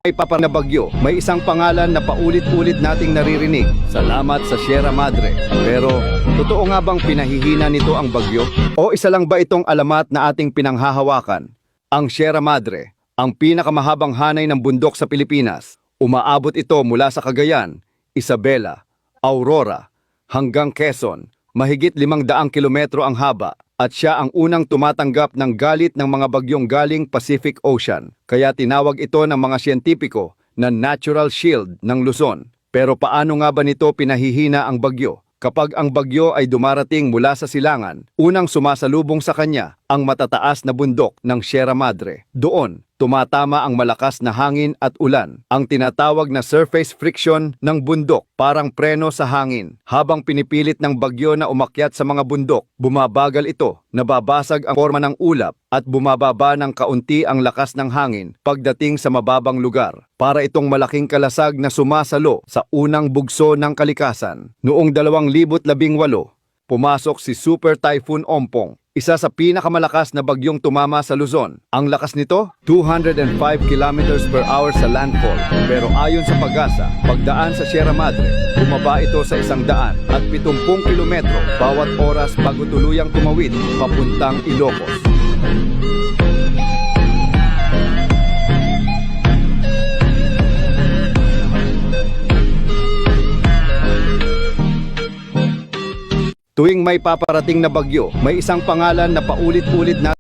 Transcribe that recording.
May papar na bagyo, may isang pangalan na paulit-ulit nating naririnig. Salamat sa Sierra Madre. Pero, totoo nga bang pinahihina nito ang bagyo? O isa lang ba itong alamat na ating pinanghahawakan? Ang Sierra Madre, ang pinakamahabang hanay ng bundok sa Pilipinas. Umaabot ito mula sa Cagayan, Isabela, Aurora, hanggang Quezon. Mahigit 500 kilometro ang haba. At siya ang unang tumatanggap ng galit ng mga bagyong galing Pacific Ocean. Kaya tinawag ito ng mga siyentipiko na natural shield ng Luzon. Pero paano nga ba nito pinahihina ang bagyo? Kapag ang bagyo ay dumarating mula sa silangan, unang sumasalubong sa kanya ang matataas na bundok ng Sierra Madre. Doon, tumatama ang malakas na hangin at ulan, ang tinatawag na surface friction ng bundok, parang preno sa hangin. Habang pinipilit ng bagyo na umakyat sa mga bundok, bumabagal ito, nababasag ang forma ng ulap, at bumababa ng kaunti ang lakas ng hangin pagdating sa mababang lugar. Para itong malaking kalasag na sumasalo sa unang bugso ng kalikasan. Noong 2018, pumasok si Super Typhoon Ompong, isa sa pinakamalakas na bagyong tumama sa Luzon. Ang lakas nito, 205 kilometers per hour sa landfall. Pero ayon sa Pag-asa, pagdaan sa Sierra Madre, bumaba ito sa 170 kilometro bawat oras bago tuluyang tumawid papuntang Ilocos. Tuwing may paparating na bagyo, may isang pangalan na paulit-ulit na